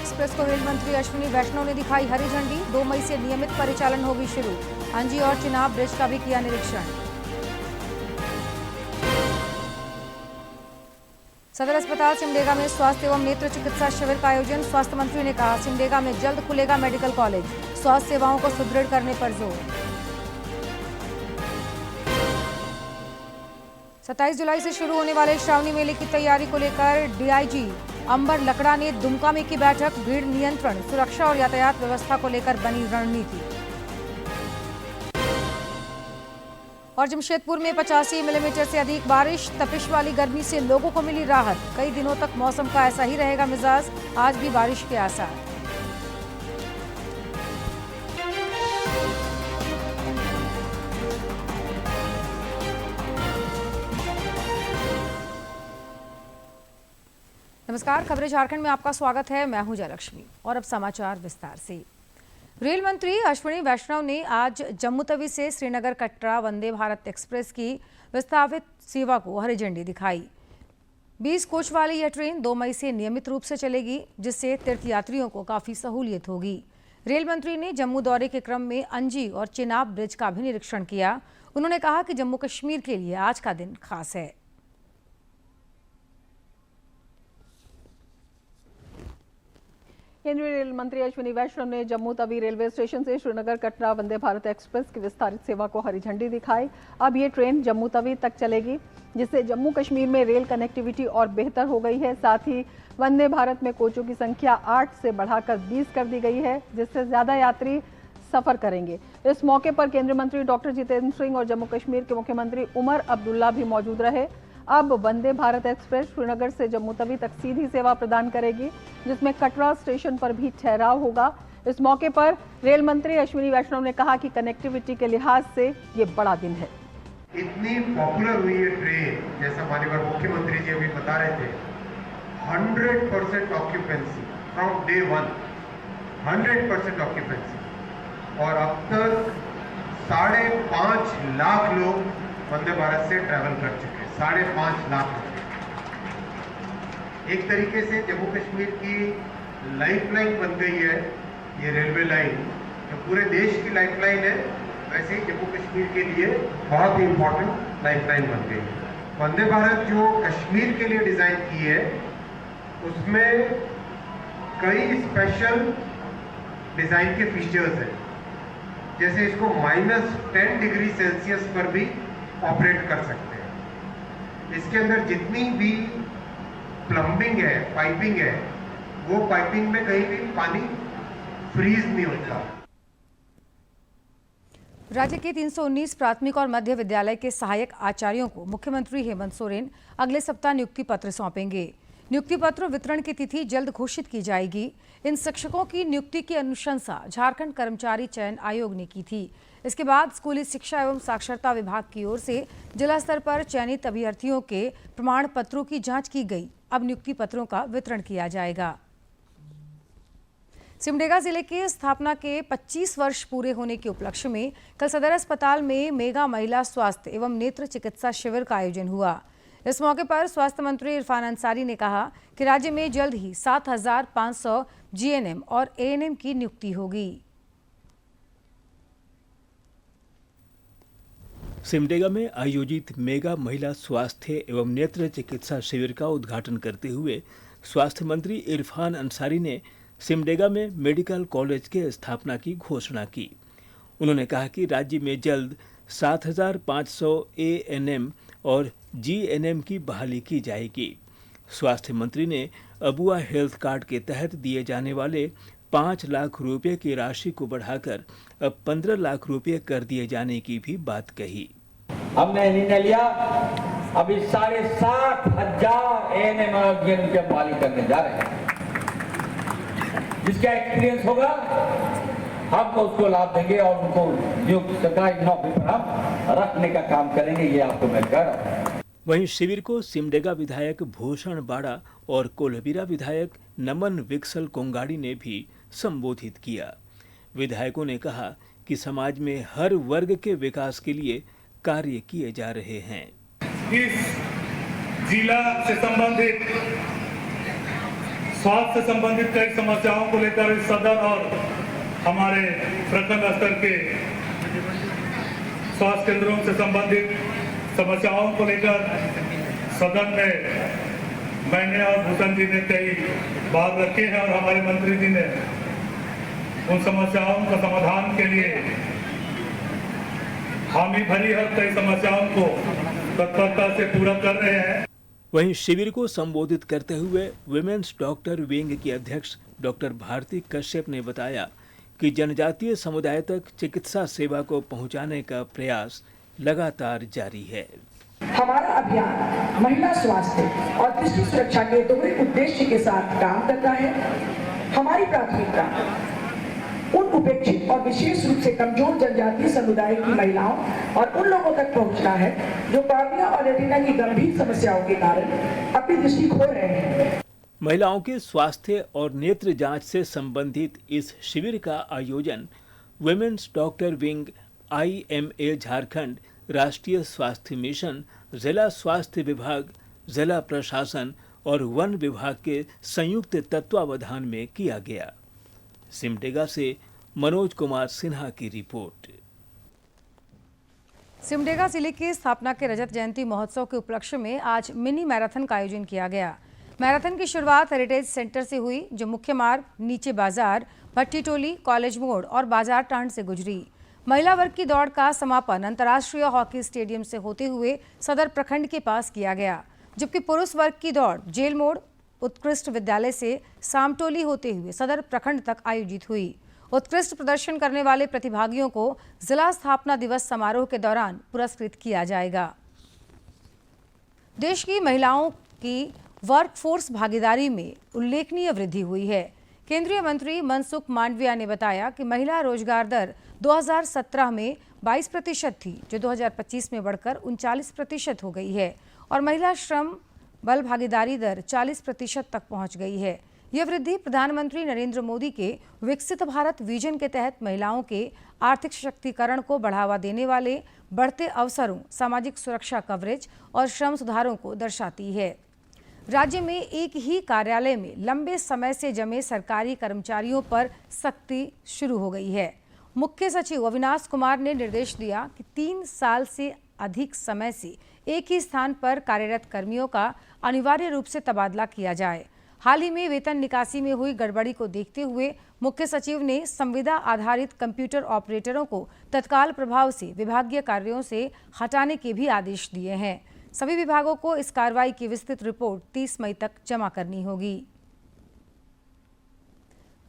Express को rail मंत्री अश्विनी वैष्णव ने दिखाई हरी झंडी। 2 मई से नियमित परिचालन होगी शुरू। अंजी और चिनाब ब्रिज का भी किया निरीक्षण। सदर अस्पताल सिमडेगा में स्वास्थ्य एवं नेत्र चिकित्सा शिविर का आयोजन। स्वास्थ्य मंत्री ने कहा, सिमडेगा में जल्द खुलेगा मेडिकल कॉलेज। स्वास्थ्य सेवाओं को सुदृढ़ करने पर जोर। 27 जुलाई से शुरू होने वाले श्रावणी मेले की तैयारी को लेकर डीआईजी अंबर लकड़ा ने दुमका में की बैठक। भीड़ नियंत्रण, सुरक्षा और यातायात व्यवस्था को लेकर बनी रणनीति। और जमशेदपुर में 85 मिलीमीटर से अधिक बारिश। तपिश वाली गर्मी से लोगों को मिली राहत। कई दिनों तक मौसम का ऐसा ही रहेगा मिजाज। आज भी बारिश के आसार। नमस्कार, खबरें झारखंड में आपका स्वागत है। मैं हूं जयलक्ष्मी और अब समाचार विस्तार से। रेल मंत्री अश्विनी वैष्णव ने आज जम्मू तवी से श्रीनगर कटरा वंदे भारत एक्सप्रेस की विस्तारित सेवा को हरी झंडी दिखाई। 20 कोच वाली यह ट्रेन 2 मई से नियमित रूप से चलेगी, जिससे तीर्थयात्रियों को काफी सहूलियत होगी। रेल मंत्री ने जम्मू दौरे के क्रम में अंजी और चिनाब ब्रिज का भी निरीक्षण किया। उन्होंने कहा कि जम्मू कश्मीर के लिए आज का दिन खास है। केंद्रीय रेल मंत्री अश्विनी वैष्णव ने जम्मू तवी रेलवे स्टेशन से श्रीनगर कटरा वंदे भारत एक्सप्रेस की विस्तारित सेवा को हरी झंडी दिखाई। अब ये ट्रेन जम्मू तवी तक चलेगी, जिससे जम्मू कश्मीर में रेल कनेक्टिविटी और बेहतर हो गई है। साथ ही वंदे भारत में कोचों की संख्या 8 से बढ़ाकर 20 कर दी गई है, जिससे ज्यादा यात्री सफर करेंगे। इस मौके पर केंद्रीय मंत्री डॉक्टर जितेंद्र सिंह और जम्मू कश्मीर के मुख्यमंत्री उमर अब्दुल्ला भी मौजूद रहे। अब वंदे भारत एक्सप्रेस श्रीनगर से जम्मू तवी तक सीधी सेवा प्रदान करेगी, जिसमें कटरा स्टेशन पर भी ठहराव होगा। इस मौके पर रेल मंत्री अश्विनी वैष्णव ने कहा कि कनेक्टिविटी के लिहाज से ये बड़ा दिन है। इतनी पॉपुलर हुई है ट्रेन, जैसा माननीय मुख्यमंत्री जी अभी बता रहे थे, 100% ऑक्यूपेंसी फ्रॉम डे 1, 100% ऑक्यूपेंसी। और अब तक 5.5 लाख लोग वंदे भारत से ट्रैवल कर चुके हैं। 5.5 लाख। एक तरीके से जम्मू कश्मीर की लाइफलाइन बन गई है ये रेलवे लाइन। जो पूरे देश की लाइफलाइन है, वैसे ही जम्मू कश्मीर के लिए बहुत ही इम्पोर्टेंट लाइफलाइन बन गई है। वंदे भारत जो कश्मीर के लिए डिजाइन की है, उसमें कई स्पेशल डिजाइन के फीचर्स हैं। जैसे इसको -10 डिग्री सेल्सियस पर भी ऑपरेट कर सकते हैं। इसके अंदर जितनी भी प्लम्बिंग है, पाइपिंग है, वो पाइपिंग में कहीं भी पानी फ्रीज नहीं होता। राज्य के 319 प्राथमिक और मध्य विद्यालय के सहायक आचार्यों को मुख्यमंत्री हेमंत सोरेन अगले सप्ताह नियुक्ति पत्र सौंपेंगे। नियुक्ति पत्र वितरण की तिथि जल्द घोषित की जाएगी। इन शिक्षकों की नियुक्ति की अनुशंसा झारखंड कर्मचारी चयन आयोग ने की थी। इसके बाद स्कूली शिक्षा एवं साक्षरता विभाग की ओर से जिला स्तर पर चयनित अभ्यर्थियों के प्रमाण पत्रों की जांच की गई। अब नियुक्ति पत्रों का वितरण किया जाएगा। सिमडेगा जिले के स्थापना के 25 वर्ष पूरे होने के उपलक्ष्य में कल सदर अस्पताल में मेगा महिला स्वास्थ्य एवं नेत्र चिकित्सा शिविर का आयोजन हुआ। इस मौके पर स्वास्थ्य मंत्री इरफान अंसारी ने कहा कि राज्य में जल्द ही 7,500 जीएनएम और एएनएम की नियुक्ति होगी। सिमडेगा में आयोजित मेगा महिला स्वास्थ्य एवं नेत्र चिकित्सा शिविर का उद्घाटन करते हुए स्वास्थ्य मंत्री इरफान अंसारी ने सिमडेगा में मेडिकल कॉलेज के स्थापना की घोषणा की। उन्होंने कहा कि राज्य में जल्द 7,500 एएनएम और जीएनएम की बहाली की जाएगी। स्वास्थ्य मंत्री ने अबुआ हेल्थ कार्ड के तहत दिए जाने वाले 5 लाख रुपए की राशि को बढ़ाकर अब 15 लाख रुपए कर दिए जाने की भी बात कही। हमने निर्णय लिया अभी 60,500 एएनएम और जीएनएम की बहाली करने जा रहे हैं। जिसका एक्सपीरियंस होगा हम तो उसको लाभ देंगे और उनको नियुक्त सरकारी नौकरी पर हम रखने का काम करेंगे, ये आपको मैं कह रहा हूँ। वहीं शिविर को सिमडेगा विधायक भूषण बाड़ा और कोल्हबीरा विधायक नमन विक्सल कोंगाड़ी ने भी संबोधित किया। विधायकों ने कहा कि समाज में हर वर्ग के विकास के लिए कार्य किए जा रहे हैं। इस जिला से संबंधित स्वास्थ्य से संबंधित कई समस्याओं को लेकर इस सदन और हमारे प्रखंड स्तर के स्वास्थ्य केंद्रों से संबंधित समस्याओं को लेकर सदन में मैंने और भूषण जी ने कई बात रखे हैं और हमारे मंत्री जी ने उन समस्याओं का समाधान के लिए हामी भरी हर कई समस्याओं को तत्परता से पूरा कर रहे हैं। वहीं शिविर को संबोधित करते हुए विमेंस डॉक्टर विंग की अध्यक्ष डॉक्टर भारती कश्यप ने बताया कि जनजातीय समुदाय तक चिकित्सा सेवा को पहुंचाने का प्रयास लगातार जारी है। हमारा अभियान महिला स्वास्थ्य और दृष्टि सुरक्षा के दोहरे उद्देश्य के साथ काम करता है। हमारी प्राथमिकता उन उपेक्षित और विशेष रूप से कमजोर जनजातीय समुदाय की महिलाओं और उन लोगों तक पहुंचना है जो कॉर्निया और रेटिना की गंभीर समस्याओं के कारण अपनी दृष्टि खो रहे हैं। महिलाओं के स्वास्थ्य और नेत्र जांच से संबंधित इस शिविर का आयोजन women's doctor wing IMA Jharkhand, राष्ट्रीय स्वास्थ्य मिशन, जिला स्वास्थ्य विभाग, जिला प्रशासन और वन विभाग के संयुक्त तत्वावधान में किया गया। सिमडेगा से मनोज कुमार सिन्हा की रिपोर्ट। सिमडेगा जिले की स्थापना के रजत जयंती महोत्सव के उपलक्ष्य में आज मिनी मैराथन का आयोजन किया गया। मैराथन की शुरुआत हेरिटेज सेंटर से हुई, जो मुख्य मार्ग, नीचे बाजार, भट्टी टोली, कॉलेज मोड़ और बाजार टांड से गुजरी। महिला वर्ग की दौड़ का समापन अंतर्राष्ट्रीय हॉकी स्टेडियम से होते हुए सदर प्रखंड के पास किया गया, जबकि पुरुष वर्ग की दौड़ जेल मोड़, उत्कृष्ट विद्यालय से सामटोली होते हुए सदर प्रखंड तक आयोजित हुई। उत्कृष्ट प्रदर्शन करने वाले प्रतिभागियों को जिला स्थापना दिवस समारोह के दौरान पुरस्कृत किया जाएगा। देश की महिलाओं की वर्कफोर्स भागीदारी में उल्लेखनीय वृद्धि हुई है। केंद्रीय मंत्री मनसुख मांडविया ने बताया कि महिला रोजगार दर 2017 में 22% थी, जो 2025 में बढ़कर 39% हो गई है और महिला श्रम बल भागीदारी दर 40% तक पहुंच गई है। यह वृद्धि प्रधानमंत्री नरेंद्र मोदी के विकसित भारत विजन के तहत महिलाओं के आर्थिक शक्तिकरण को बढ़ावा देने वाले बढ़ते अवसरों, सामाजिक सुरक्षा कवरेज और श्रम सुधारों को दर्शाती है। राज्य में एक ही कार्यालय में लंबे समय से जमे सरकारी कर्मचारियों पर सख्ती शुरू हो गई है। मुख्य सचिव अविनाश कुमार ने निर्देश दिया कि 3 साल से अधिक समय से एक ही स्थान पर कार्यरत कर्मियों का अनिवार्य रूप से तबादला किया जाए। हाल ही में वेतन निकासी में हुई गड़बड़ी को देखते हुए मुख्य सचिव ने संविदा आधारित कंप्यूटर ऑपरेटरों को तत्काल प्रभाव से विभागीय कार्यों से हटाने के भी आदेश दिए हैं। सभी विभागों को इस कार्रवाई की विस्तृत रिपोर्ट 30 मई तक जमा करनी होगी।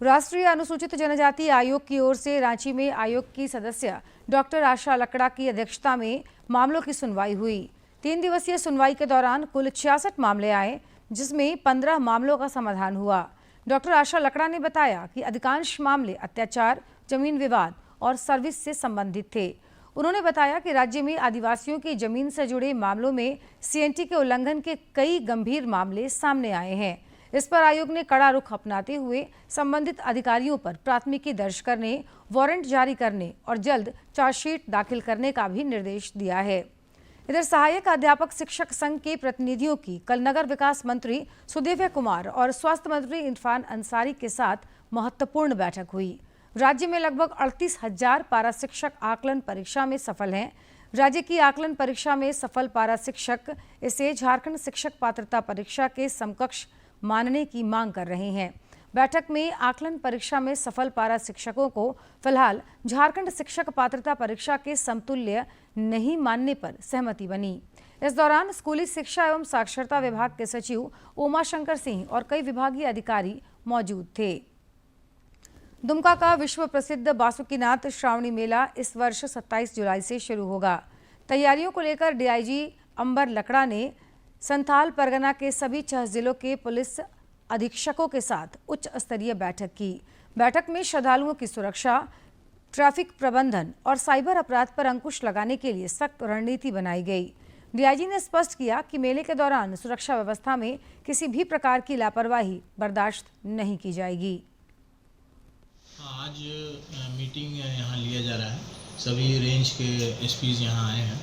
राष्ट्रीय अनुसूचित जनजाति आयोग की ओर से रांची में आयोग की सदस्य डॉक्टर आशा लकड़ा की अध्यक्षता में मामलों की सुनवाई हुई। 3 दिवसीय सुनवाई के दौरान कुल 66 मामले आए, जिसमें 15 मामलों का समाधान हुआ। डॉक्टर आशा लकड़ा ने बताया कि अधिकांश मामले अत्याचार, जमीन विवाद और सर्विस से संबंधित थे। उन्होंने बताया कि राज्य में आदिवासियों की जमीन से जुड़े मामलों में CNT के उल्लंघन के कई गंभीर मामले सामने आए हैं। इस पर आयोग ने कड़ा रुख अपनाते हुए संबंधित अधिकारियों पर प्राथमिकी दर्ज करने, वारंट जारी करने और जल्द चार्जशीट दाखिल करने का भी निर्देश दिया है। इधर सहायक अध्यापक शिक्षक संघ के प्रतिनिधियों की कल नगर विकास मंत्री सुदिव्य कुमार और स्वास्थ्य मंत्री इरफान अंसारी के साथ महत्वपूर्ण बैठक हुई। राज्य में लगभग 38,000 पारा शिक्षक आकलन परीक्षा में सफल हैं। राज्य की आकलन परीक्षा में सफल पारा शिक्षक इसे झारखंड शिक्षक पात्रता परीक्षा के समकक्ष मानने की मांग कर रहे हैं। बैठक में आकलन परीक्षा में सफल पारा शिक्षकों को फिलहाल झारखंड शिक्षक पात्रता परीक्षा के समतुल्य नहीं मानने पर सहमति बनी। इस दौरान स्कूली शिक्षा एवं साक्षरता विभाग के सचिव उमाशंकर सिंह और कई विभागीय अधिकारी मौजूद थे। दुमका का विश्व प्रसिद्ध बासुकीनाथ श्रावणी मेला इस वर्ष 27 जुलाई से शुरू होगा। तैयारियों को लेकर DIG अंबर लकड़ा ने संथाल परगना के सभी 6 जिलों के पुलिस अधीक्षकों के साथ उच्च स्तरीय बैठक की। बैठक में श्रद्धालुओं की सुरक्षा, ट्रैफिक प्रबंधन और साइबर अपराध पर अंकुश लगाने के लिए सख्त रणनीति बनाई गई। DIG ने स्पष्ट किया कि मेले के दौरान सुरक्षा व्यवस्था में किसी भी प्रकार की लापरवाही बर्दाश्त नहीं की जाएगी। आज मीटिंग यहाँ लिया जा रहा है। सभी रेंज के SPs यहाँ आए हैं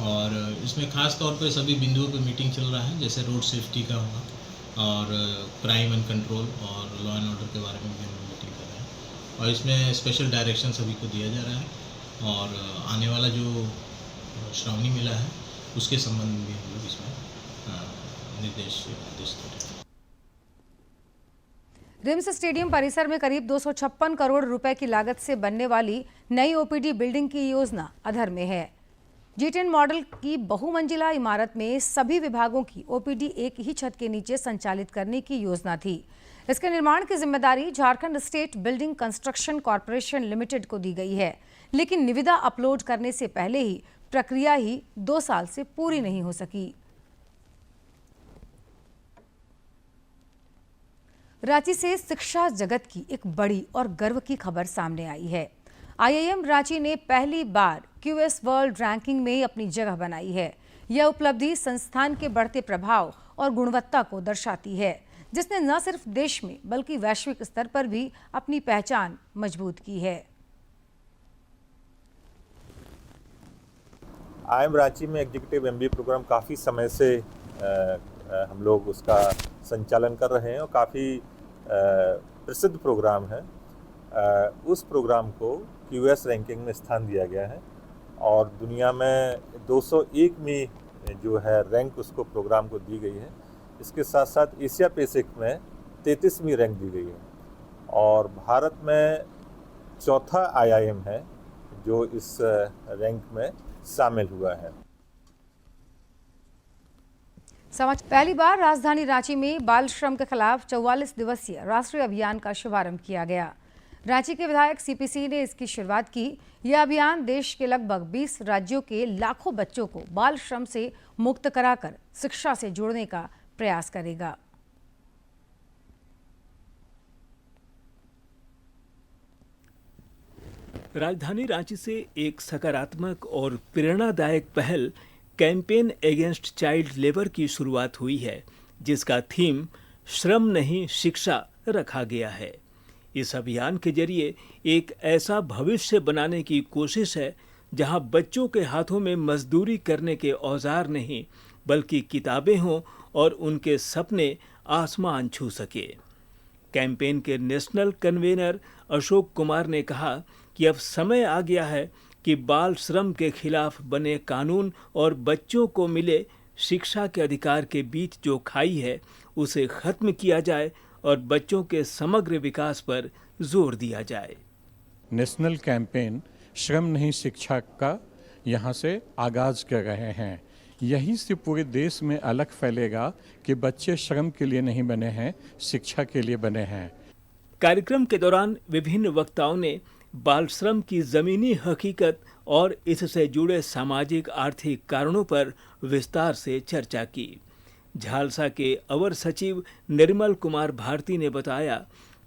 और इसमें ख़ास तौर पर सभी बिंदुओं पर मीटिंग चल रहा है। जैसे रोड सेफ्टी का होगा, और क्राइम एंड कंट्रोल और लॉ एंड ऑर्डर के बारे में भी हम लोग मीटिंग कर रहे हैं और इसमें स्पेशल डायरेक्शन सभी को दिया जा रहा है और आने वाला जो श्रावणी मेला है उसके संबंध में भी हम लोग इसमें निर्देश दे रहे हैं। रिम्स स्टेडियम परिसर में करीब 256 करोड़ रुपए की लागत से बनने वाली नई ओपीडी बिल्डिंग की योजना अधर में है। G10 मॉडल की बहुमंजिला इमारत में सभी विभागों की ओपीडी एक ही छत के नीचे संचालित करने की योजना थी। इसके निर्माण की जिम्मेदारी Jharkhand state building construction corporation limited को दी गई है, लेकिन निविदा अपलोड करने से पहले ही प्रक्रिया ही 2 साल से पूरी नहीं हो सकी। रांची से शिक्षा जगत की एक बड़ी और गर्व की खबर सामने आई है। IIM रांची ने पहली बार QS वर्ल्ड रैंकिंग में अपनी जगह बनाई है। यह उपलब्धि संस्थान के बढ़ते प्रभाव और गुणवत्ता को दर्शाती है, जिसने न सिर्फ देश में बल्कि वैश्विक स्तर पर भी अपनी पहचान मजबूत की है। IIM रांची में एग्जीक्यूटिव MBA प्रोग्राम काफ़ी समय से हम लोग उसका संचालन कर रहे हैं और काफ़ी प्रसिद्ध प्रोग्राम है। उस प्रोग्राम को QS रैंकिंग में स्थान दिया गया है और दुनिया में 201वीं जो है रैंक उसको प्रोग्राम को दी गई है। इसके साथ साथ एशिया पैसिफिक में 33वीं रैंक दी गई है और भारत में चौथा IIM है जो इस रैंक में शामिल हुआ है। पहली बार राजधानी रांची में बाल श्रम के खिलाफ 44 दिवसीय राष्ट्रीय अभियान का शुभारंभ किया गया। रांची के विधायक CP सिंह ने इसकी शुरुआत की। यह अभियान देश के लगभग 20 राज्यों के लाखों बच्चों को बाल श्रम से मुक्त कराकर शिक्षा से जोड़ने का प्रयास करेगा। राजधानी रांची से एक सकारात्मक और प्रेरणादायक पहल कैंपेन अगेंस्ट चाइल्ड लेबर की शुरुआत हुई है, जिसका थीम श्रम नहीं शिक्षा रखा गया है। इस अभियान के जरिए एक ऐसा भविष्य बनाने की कोशिश है जहां बच्चों के हाथों में मजदूरी करने के औजार नहीं बल्कि किताबें हों और उनके सपने आसमान छू सके। कैंपेन के नेशनल कन्वेनर अशोक कुमार ने कहा कि अब समय आ गया है कि बाल श्रम के खिलाफ बने कानून और बच्चों को मिले शिक्षा के अधिकार के बीच जो खाई है उसे खत्म किया जाए और बच्चों के समग्र विकास पर जोर दिया जाए। नेशनल कैंपेन श्रम नहीं शिक्षा का यहाँ से आगाज कर रहे हैं। यहीं से पूरे देश में अलग फैलेगा कि बच्चे श्रम के लिए नहीं बने हैं, शिक्षा के लिए बने हैं। कार्यक्रम के दौरान विभिन्न वक्ताओं ने बाल श्रम की जमीनी हकीकत और इससे जुड़े सामाजिक आर्थिक कारणों पर विस्तार से चर्चा की। झालसा के अवर सचिव निर्मल कुमार भारती ने बताया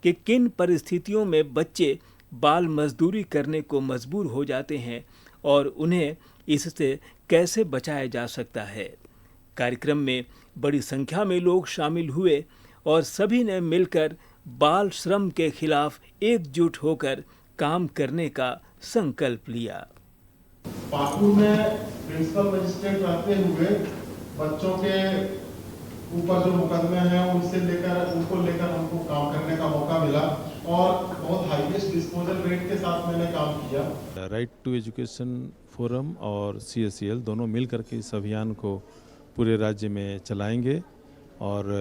कि किन परिस्थितियों में बच्चे बाल मजदूरी करने को मजबूर हो जाते हैं और उन्हें इससे कैसे बचाया जा सकता है। कार्यक्रम में बड़ी संख्या में लोग शामिल हुए और सभी ने मिलकर बाल श्रम के खिलाफ एकजुट होकर काम करने का संकल्प लिया। पाकुड़ में प्रिंसिपल मजिस्ट्रेट रहते हुए बच्चों के ऊपर जो मुकदमे हैं उनको लेकर हमको काम करने का मौका मिला और बहुत हाईएस्ट डिस्पोजल रेट के साथ मैंने काम किया। राइट टू एजुकेशन फोरम और CSEL दोनों मिलकर के इस अभियान को पूरे राज्य में चलाएंगे और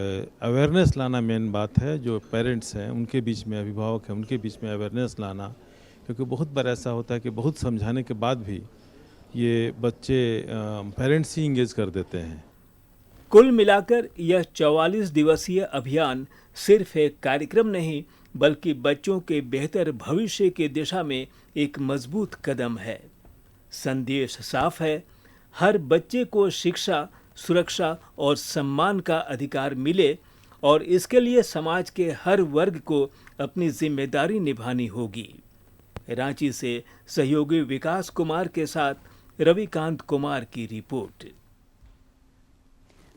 अवेयरनेस लाना मेन बात है। जो पेरेंट्स हैं उनके बीच में, अभिभावक हैं उनके बीच में अवेयरनेस लाना, क्योंकि बहुत बार ऐसा होता है कि बहुत समझाने के बाद भी ये बच्चे पेरेंट्स ही इंगेज कर देते हैं। कुल मिलाकर यह 44 दिवसीय अभियान सिर्फ एक कार्यक्रम नहीं बल्कि बच्चों के बेहतर भविष्य की दिशा में एक मजबूत कदम है। संदेश साफ है, हर बच्चे को शिक्षा, सुरक्षा और सम्मान का अधिकार मिले और इसके लिए समाज के हर वर्ग को अपनी जिम्मेदारी निभानी होगी। रांची से सहयोगी विकास कुमार के साथ रविकांत कुमार की रिपोर्ट।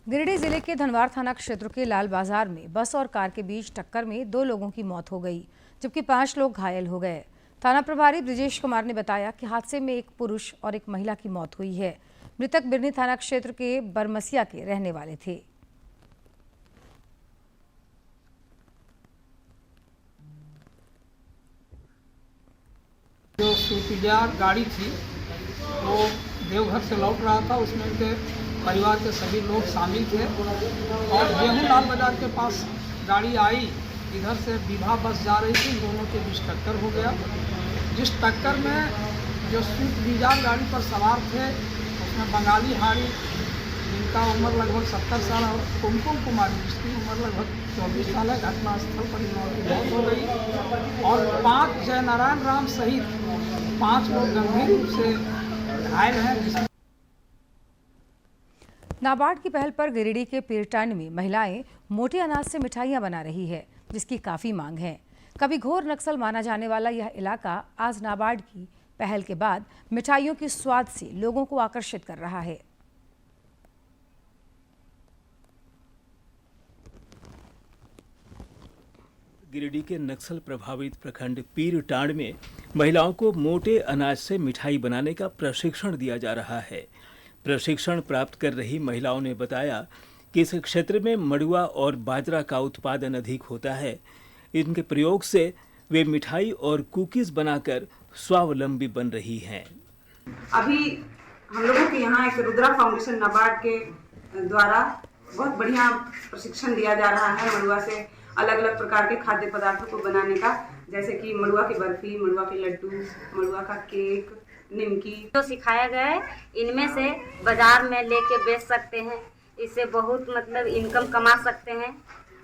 गिरिडीह जिले के धनवार थाना क्षेत्र के लाल बाजार में बस और कार के बीच टक्कर में 2 लोगों की मौत हो गई जबकि 5 लोग घायल हो गए। थाना प्रभारी ब्रिजेश कुमार ने बताया कि हादसे में एक पुरुष और एक महिला की मौत हुई है। मृतक बिरनी थाना क्षेत्र के बरमसिया के रहने वाले थे। स्विफ्ट गाड़ी थी, वो देवघर से लौट रहा था। उसमें उनके परिवार के सभी लोग शामिल थे और गेहूं लाल बाजार के पास गाड़ी आई, इधर से विभा बस जा रही थी, दोनों के बीच टक्कर हो गया। जिस टक्कर में जो स्विफ्ट डिजायर गाड़ी पर सवार थे उसमें बंगाली हाड़ी, जिनका उम्र लगभग 70 साल, और कुमकुम कुमारी जिसकी उम्र लगभग 24 साल है, घटनास्थल पर इन लोगों की मौत हो गई और 5 जयनारायण राम सहित 5 लोग गंभीर रूप से घायल हैं। नाबार्ड की पहल पर गिरिडीह के पीरटांड में महिलाएं मोटे अनाज से मिठाइयां बना रही है, जिसकी काफ़ी मांग है। कभी घोर नक्सल माना जाने वाला यह इलाका आज नाबार्ड की पहल के बाद मिठाइयों के स्वाद से लोगों को आकर्षित कर रहा है। गिरिडीह के नक्सल प्रभावित प्रखंड पीरटांड में महिलाओं को मोटे अनाज से मिठाई बनाने का प्रशिक्षण दिया जा रहा है। प्रशिक्षण प्राप्त कर रही महिलाओं ने बताया कि इस क्षेत्र में मड़ुआ और बाजरा का उत्पादन अधिक होता है। इनके प्रयोग से वे मिठाई और कुकीज बनाकर स्वावलंबी बन रही हैं। अभी हम लोगों के यहाँ एक रुद्रा फाउंडेशन नाबार्ड के द्वारा बहुत बढ़िया प्रशिक्षण दिया जा रहा है मड़ुआ से अलग अलग प्रकार के खाद्य पदार्थों को बनाने का, जैसे कि मड़ुआ की बर्फी, मड़ुआ के लड्डू, मड़ुआ का केक, निमकी। जो सिखाया गया है इनमें से बाजार में लेके बेच सकते हैं, इससे बहुत मतलब इनकम कमा सकते हैं।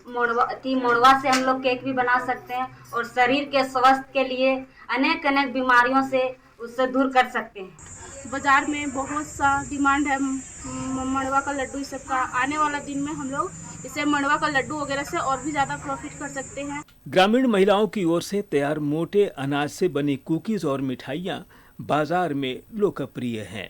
मड़ुआ से हम लोग केक भी बना सकते हैं और शरीर के स्वास्थ्य के लिए अनेक बीमारियों से उससे दूर कर सकते हैं। बाजार में बहुत सा डिमांड है मड़ुआ का लड्डू, इस सबका। आने वाला दिन में हम लोग इसे मड़ुआ का लड्डू वगैरह से और भी ज़्यादा प्रॉफिट कर सकते हैं। ग्रामीण महिलाओं की ओर से तैयार मोटे अनाज से बनी कुकीज और मिठाइयाँ बाजार में लोकप्रिय हैं।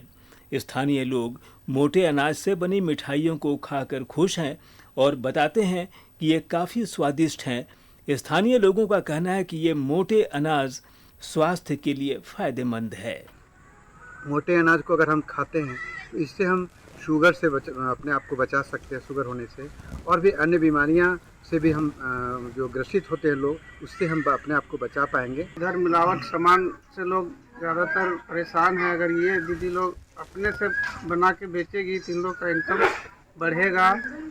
स्थानीय लोग मोटे अनाज से बनी मिठाइयों को खाकर खुश हैं और बताते हैं कि ये काफ़ी स्वादिष्ट हैं। स्थानीय लोगों का कहना है कि ये मोटे अनाज स्वास्थ्य के लिए फायदेमंद है। मोटे अनाज को अगर हम खाते हैं तो इससे हम शुगर से अपने आप को बचा सकते हैं, शुगर होने से, और भी अन्य बीमारियां से भी हम जो ग्रसित होते हैं लोग, उससे हम अपने आप को बचा पाएंगे। इधर मिलावट सामान से लोग ज़्यादातर परेशान हैं। अगर ये दीदी लोग अपने से बना के बेचेगी तो इन लोग का इनकम बढ़ेगा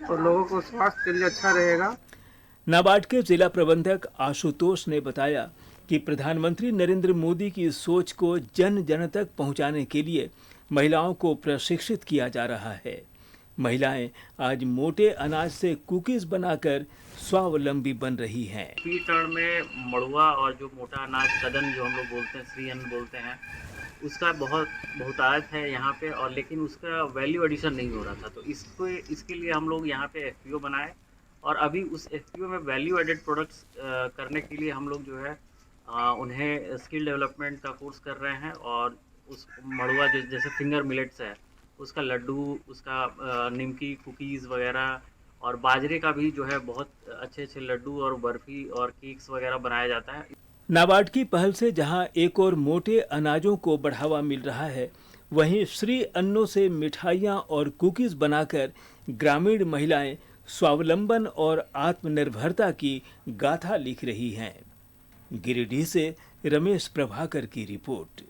और लोगों को स्वास्थ्य के लिए अच्छा रहेगा। नाबार्ड के जिला प्रबंधक आशुतोष ने बताया कि प्रधानमंत्री नरेंद्र मोदी की सोच को जन जन तक पहुंचाने के लिए महिलाओं को प्रशिक्षित किया जा रहा है। महिलाएं आज मोटे अनाज से कुकीज बनाकर स्वावलंबी बन रही हैं। पीरटांड में मड़ुआ और जो मोटा अनाज कदन जो हम लोग बोलते हैं, श्री अन्न बोलते हैं, उसका बहुतायत है यहाँ पे, और लेकिन उसका वैल्यू एडिशन नहीं हो रहा था। तो इसके लिए हम लोग यहाँ पे एफपीओ बनाए और अभी उस एफपीओ में वैल्यू एडेड प्रोडक्ट्स करने के लिए हम लोग जो है उन्हें स्किल डेवलपमेंट का कोर्स कर रहे हैं। और उस मड़ुआ जैसे फिंगर मिलेट्स है, उसका लड्डू, उसका निमकी, कुकीज़ वगैरह, और बाजरे का भी जो है बहुत अच्छे लड्डू और बर्फ़ी और केक्स वगैरह बनाया जाता है। नाबार्ड की पहल से जहां एक और मोटे अनाजों को बढ़ावा मिल रहा है, वहीं श्री अन्नों से मिठाइयां और कुकीज़ बनाकर ग्रामीण महिलाएं स्वावलंबन और आत्मनिर्भरता की गाथा लिख रही हैं। गिरिडीह से रमेश प्रभाकर की रिपोर्ट।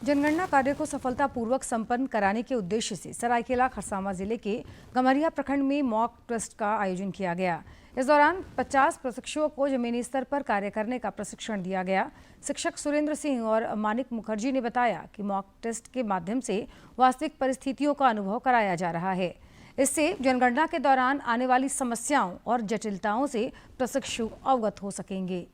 जनगणना कार्य को सफलतापूर्वक संपन्न कराने के उद्देश्य से सरायकेला खरसावां जिले के गमरिया प्रखंड में मॉक टेस्ट का आयोजन किया गया। इस दौरान 50 प्रशिक्षुओं को जमीनी स्तर पर कार्य करने का प्रशिक्षण दिया गया। शिक्षक सुरेंद्र सिंह और मानिक मुखर्जी ने बताया कि मॉक टेस्ट के माध्यम से वास्तविक परिस्थितियों का अनुभव कराया जा रहा है। इससे जनगणना के दौरान आने वाली समस्याओं और जटिलताओं से प्रशिक्षु अवगत हो सकेंगे।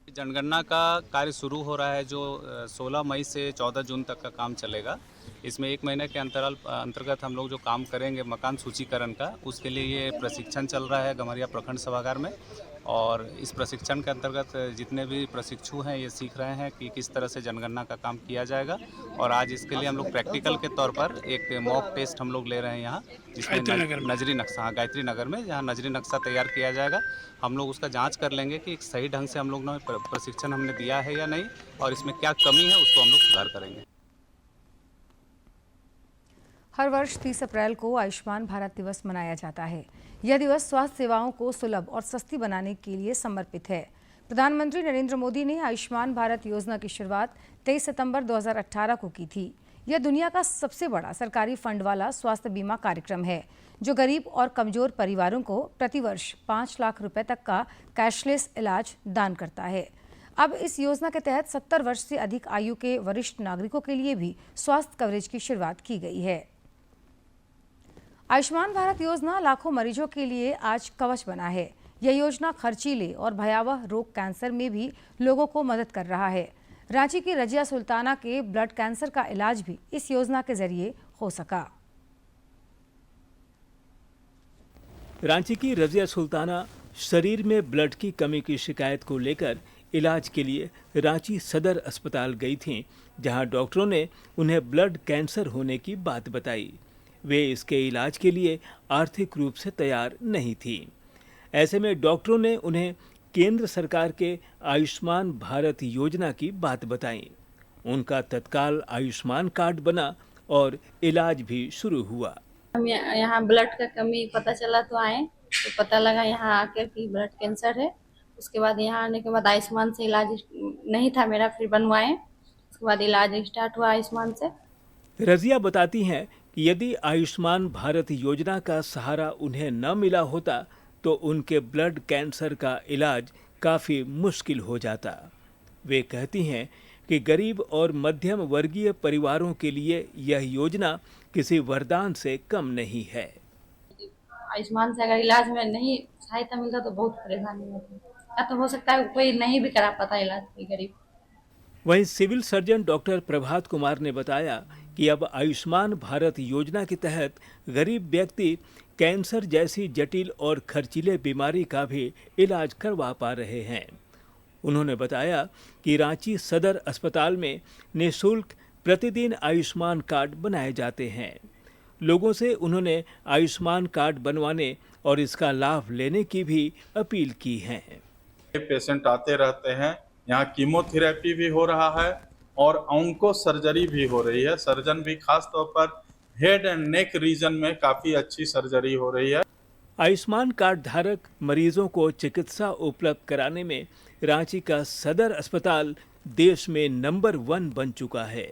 जनगणना का कार्य शुरू हो रहा है, जो 16 मई से 14 जून तक का काम चलेगा। इसमें 1 महीने के अंतर्गत हम लोग जो काम करेंगे मकान सूचीकरण का, उसके लिए ये प्रशिक्षण चल रहा है गमरिया प्रखंड सभागार में। और इस प्रशिक्षण के अंतर्गत जितने भी प्रशिक्षु हैं ये सीख रहे हैं कि किस तरह से जनगणना का काम किया जाएगा। और आज इसके लिए हम लोग प्रैक्टिकल के तौर पर एक मॉक टेस्ट हम लोग ले रहे हैं यहाँ, जिसमें नजरी नक्शा, गायत्री नगर में, जहाँ नजरी नक्शा तैयार किया जाएगा। हम लोग उसका जांच कर लेंगे कि सही ढंग से हम लोग ने प्रशिक्षण हमने दिया है या नहीं, और इसमें क्या कमी है उसको हम लोग सुधार करेंगे। हर वर्ष 30 अप्रैल को आयुष्मान भारत दिवस मनाया जाता है। यह दिवस स्वास्थ्य सेवाओं को सुलभ और सस्ती बनाने के लिए समर्पित है। प्रधानमंत्री नरेंद्र मोदी ने आयुष्मान भारत योजना की शुरुआत 23 सितंबर 2018 को की थी। यह दुनिया का सबसे बड़ा सरकारी फंड वाला स्वास्थ्य बीमा कार्यक्रम है, जो गरीब और कमजोर परिवारों को प्रतिवर्ष 5 लाख रुपए तक का कैशलेस इलाज दान करता है। अब इस योजना के तहत 70 वर्ष से अधिक आयु के वरिष्ठ नागरिकों के लिए भी स्वास्थ्य कवरेज की शुरुआत की गई है। आयुष्मान भारत योजना लाखों मरीजों के लिए आज कवच बना है। यह योजना खर्चीले और भयावह रोग कैंसर में भी लोगों को मदद कर रहा है। रांची की रजिया सुल्ताना के ब्लड कैंसर का इलाज भी इस योजना के जरिए हो सका। रांची की रजिया सुल्ताना शरीर में ब्लड की कमी की शिकायत को लेकर इलाज के लिए रांची सदर अस्पताल गई थीं, जहां डॉक्टरों ने उन्हें ब्लड कैंसर होने की बात बताई। वे इसके इलाज के लिए आर्थिक रूप से तैयार नहीं थीं। ऐसे में डॉक्टरों ने उन्हें केंद्र सरकार के आयुष्मान भारत योजना की बात बताई। उनका तत्काल आयुष्मान कार्ड बना और इलाज भी शुरू हुआ। हम यहाँ ब्लड का कमी पता चला तो आए, तो पता लगा यहाँ आकर कि ब्लड कैंसर है। उसके बाद यहाँ आने के बाद आयुष्मान से इलाज नहीं था मेरा, फिर बनवाए। उसके बाद इलाज स्टार्ट हुआ आयुष्मान से। रजिया बताती हैं कि यदि आयुष्मान भारत योजना का सहारा उन्हें न मिला होता तो उनके ब्लड कैंसर का इलाज काफ़ी मुश्किल हो जाता। वे कहती हैं कि गरीब और मध्यम वर्गीय परिवारों के लिए यह योजना किसी वरदान से कम नहीं है। आयुष्मान से अगर इलाज में नहीं सहायता मिलता तो बहुत परेशानी होती, या तो हो सकता है कोई नहीं भी करा पाता इलाज, कोई गरीब। वहीं civil surgeon doctor Prabhat Kumar ने बताया कि अब आयुष्मान भारत योजना के तहत गरीब व्यक्ति कैंसर जैसी जटिल और खर्चीले बीमारी का भी इलाज करवा पा रहे हैं। उन्होंने बताया कि रांची सदर अस्पताल में निःशुल्क प्रतिदिन आयुष्मान कार्ड बनाए जाते हैं। लोगों से उन्होंने आयुष्मान कार्ड बनवाने और इसका लाभ लेने की भी अपील की है। पेशेंट आते रहते हैं, यहाँ कीमोथेरेपी भी हो रहा है और ऑन्को सर्जरी भी हो रही है। सर्जन भी खास तौर पर हेड एंड नेक रीजन में काफी अच्छी सर्जरी हो रही है। आयुष्मान कार्ड धारक मरीजों को चिकित्सा उपलब्ध कराने में रांची का सदर अस्पताल देश में नंबर 1 बन चुका है।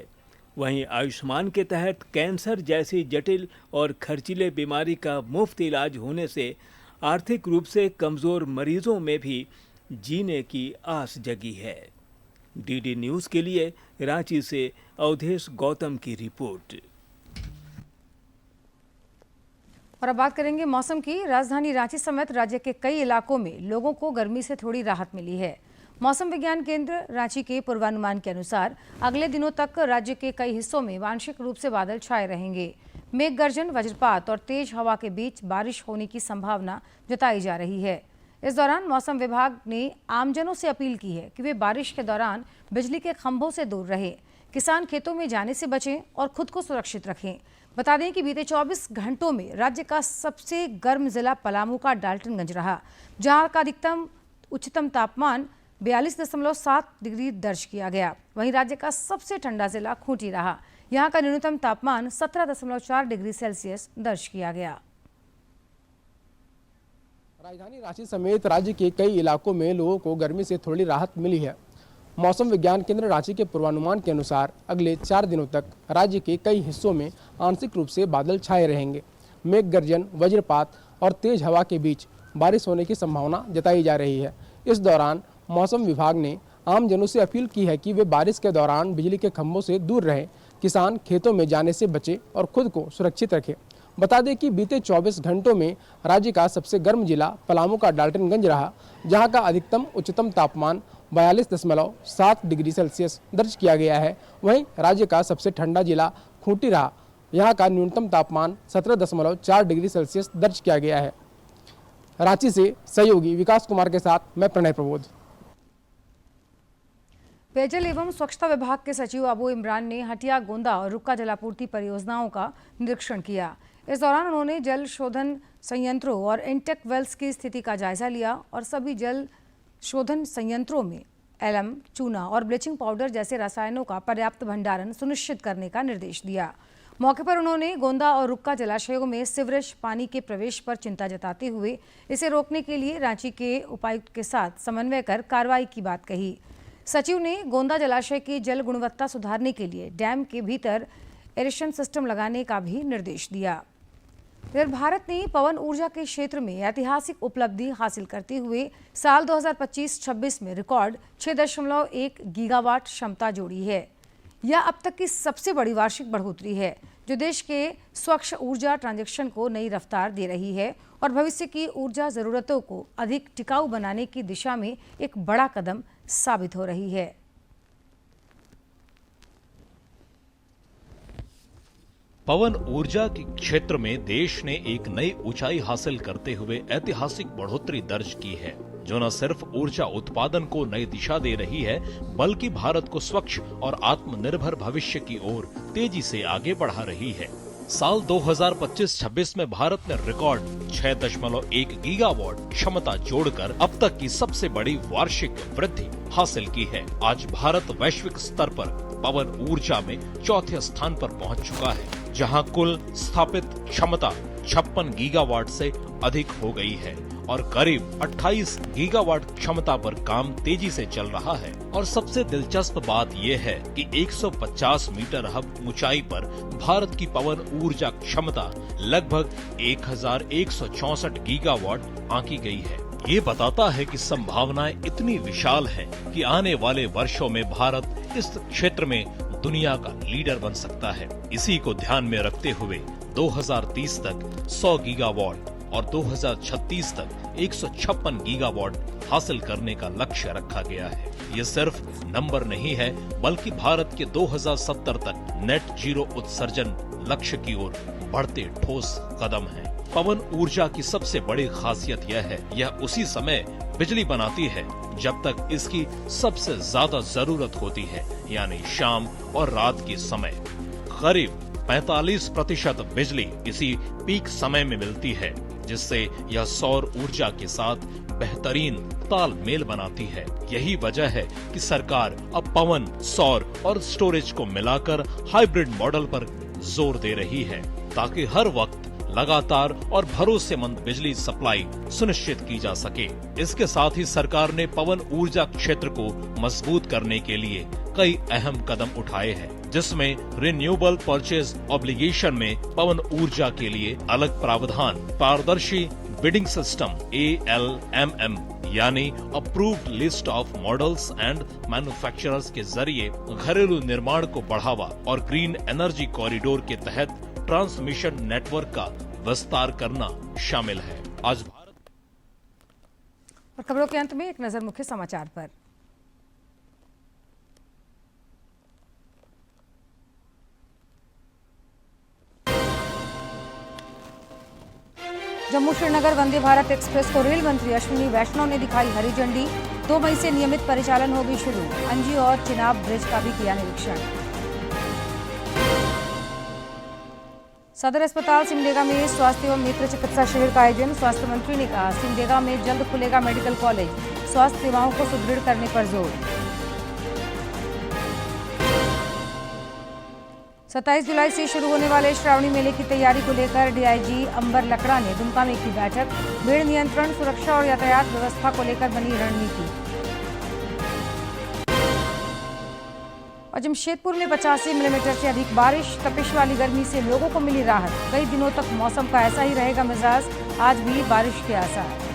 वहीं आयुष्मान के तहत कैंसर जैसी जटिल और खर्चीले बीमारी का मुफ्त इलाज होने से आर्थिक रूप से कमजोर मरीजों में भी जीने की आस जगी है। डीडी न्यूज़ के लिए रांची से अवधेश गौतम की रिपोर्ट। और अब बात करेंगे मौसम की। राजधानी रांची समेत राज्य के कई इलाकों में लोगों को गर्मी से थोड़ी राहत मिली है। मौसम विज्ञान केंद्र रांची के पूर्वानुमान के अनुसार अगले दिनों तक राज्य के कई हिस्सों में आंशिक रूप से बादल छाए रहेंगे। मेघ गर्जन, वज्रपात और तेज हवा के बीच बारिश होने की संभावना जताई जा रही है। इस दौरान मौसम विभाग ने आमजनों से अपील की है कि वे बारिश के दौरान बिजली के खंभों से दूर रहें, किसान खेतों में जाने से बचें और खुद को सुरक्षित रखें। बता दें कि बीते 24 घंटों में राज्य का सबसे गर्म जिला पलामू का डाल्टनगंज रहा, जहां का अधिकतम उच्चतम तापमान 42.7 डिग्री दर्ज किया गया। वहीं राज्य का सबसे ठंडा जिला खूंटी रहा, यहां का न्यूनतम तापमान 17.4 डिग्री सेल्सियस दर्ज किया गया। राजधानी रांची समेत राज्य के कई इलाकों में लोगों को गर्मी से थोड़ी राहत मिली है। मौसम विज्ञान केंद्र रांची के पूर्वानुमान के अनुसार अगले 4 दिनों तक राज्य के कई हिस्सों में आंशिक रूप से बादल छाए रहेंगे। मेघ गर्जन, वज्रपात और तेज हवा के बीच बारिश होने की संभावना जताई जा रही है। इस दौरान मौसम विभाग ने आम जनों से अपील की है कि वे बारिश के दौरान बिजली के खंभों से दूर रहें, किसान खेतों में जाने से बचें और खुद को सुरक्षित रखें। बता दें कि बीते 24 घंटों में राज्य का सबसे गर्म जिला पलामू का डाल्टनगंज रहा, जहां का अधिकतम उच्चतम तापमान 42.7 डिग्री सेल्सियस दर्ज किया गया है। वहीं राज्य का सबसे ठंडा जिला खूंटी रहा, यहां का न्यूनतम तापमान 17.4 डिग्री सेल्सियस दर्ज किया गया है। रांची से सहयोगी विकास कुमार के साथ मैं प्रणय प्रबोध। पेयजल एवं स्वच्छता विभाग के सचिव अबू इमरान ने हटिया, गोंदा और रुक्का जलापूर्ति परियोजनाओं का निरीक्षण किया। इस दौरान उन्होंने जल शोधन संयंत्रों और इंटेक वेल्स की स्थिति का जायजा लिया और सभी जल शोधन संयंत्रों में एलएम, चूना और ब्लीचिंग पाउडर जैसे रसायनों का पर्याप्त भंडारण सुनिश्चित करने का निर्देश दिया। मौके पर उन्होंने गोंदा और रुक्का जलाशयों में सीवरेज पानी के प्रवेश पर चिंता जताते हुए इसे रोकने के लिए रांची के उपायुक्त के साथ समन्वय कर कार्रवाई की बात कही। सचिव ने गोंदा जलाशय की जल गुणवत्ता सुधारने के लिए डैम के भीतर एरेशन सिस्टम लगाने का भी निर्देश दिया। इधर भारत ने पवन ऊर्जा के क्षेत्र में ऐतिहासिक उपलब्धि हासिल करते हुए साल 2025-26 में रिकॉर्ड 6.1 गीगावाट क्षमता जोड़ी है। यह अब तक की सबसे बड़ी वार्षिक बढ़ोतरी है, जो देश के स्वच्छ ऊर्जा ट्रांजैक्शन को नई रफ्तार दे रही है और भविष्य की ऊर्जा जरूरतों को अधिक टिकाऊ बनाने की दिशा में एक बड़ा कदम साबित हो रही है। पवन ऊर्जा के क्षेत्र में देश ने एक नई ऊंचाई हासिल करते हुए ऐतिहासिक बढ़ोतरी दर्ज की है, जो न सिर्फ ऊर्जा उत्पादन को नई दिशा दे रही है, बल्कि भारत को स्वच्छ और आत्मनिर्भर भविष्य की ओर तेजी से आगे बढ़ा रही है। साल 2025-26 में भारत ने रिकॉर्ड 6.1 गीगावाट क्षमता जोड़कर अब तक की सबसे बड़ी वार्षिक वृद्धि हासिल की है। आज भारत वैश्विक स्तर पर पवन ऊर्जा में चौथे स्थान पर पहुंच चुका है, जहां कुल स्थापित क्षमता 56 गीगावाट से अधिक हो गई है और करीब 28 गीगावाट क्षमता पर काम तेजी से चल रहा है। और सबसे दिलचस्प बात यह है कि 150 मीटर ऊंचाई पर भारत की पवन ऊर्जा क्षमता लगभग 1164 गीगावाट आंकी गई है। ये बताता है कि संभावनाएं इतनी विशाल हैं कि आने वाले वर्षों में भारत इस क्षेत्र में दुनिया का लीडर बन सकता है। इसी को ध्यान में रखते हुए 2030 तक 100 गीगावाट और 2036 तक 156 गीगावाट हासिल करने का लक्ष्य रखा गया है। ये सिर्फ नंबर नहीं है, बल्कि भारत के 2070 तक नेट जीरो उत्सर्जन लक्ष्य की ओर बढ़ते ठोस कदम हैं। पवन ऊर्जा की सबसे बड़ी खासियत यह है, यह उसी समय बिजली बनाती है जब तक इसकी सबसे ज्यादा जरूरत होती है, यानी शाम और रात के समय। करीब 45% बिजली इसी पीक समय में मिलती है, जिससे यह सौर ऊर्जा के साथ बेहतरीन तालमेल बनाती है। यही वजह है कि सरकार अब पवन, सौर और स्टोरेज को मिलाकर हाइब्रिड मॉडल पर जोर दे रही है, ताकि हर वक्त लगातार और भरोसेमंद बिजली सप्लाई सुनिश्चित की जा सके। इसके साथ ही सरकार ने पवन ऊर्जा क्षेत्र को मजबूत करने के लिए कई अहम कदम उठाए हैं, जिसमें रिन्यूएबल परचेज ऑब्लिगेशन में पवन ऊर्जा के लिए अलग प्रावधान, पारदर्शी बिडिंग सिस्टम ALMM यानी approved list of models and manufacturers के जरिए घरेलू निर्माण को बढ़ावा और ग्रीन एनर्जी कॉरिडोर के तहत ट्रांसमिशन नेटवर्क का विस्तार करना शामिल है। आज भारत और खबरों के अंत में एक नजर मुख्य समाचार पर। जम्मू श्रीनगर वंदे भारत एक्सप्रेस को रेल मंत्री अश्विनी वैष्णव ने दिखाई हरी झंडी। 2 मई से नियमित परिचालन होगी शुरू। अंजी और चिनाब ब्रिज का भी किया निरीक्षण। सदर अस्पताल सिमडेगा में स्वास्थ्य एवं नेत्र चिकित्सा शिविर का आयोजन। स्वास्थ्य मंत्री ने कहा, सिमडेगा में जल्द खुलेगा मेडिकल कॉलेज, स्वास्थ्य सेवाओं को सुदृढ़ करने पर जोर। 27 जुलाई से शुरू होने वाले श्रावणी मेले की तैयारी को लेकर डीआईजी अंबर लकड़ा ने दुमका में की बैठक। भीड़ नियंत्रण, सुरक्षा और यातायात व्यवस्था को लेकर बनी रणनीति। और जमशेदपुर में 85 मिलीमीटर से अधिक बारिश। तपिश वाली गर्मी से लोगों को मिली राहत। कई दिनों तक मौसम का ऐसा ही रहेगा मिजाज, आज भी बारिश के आसार।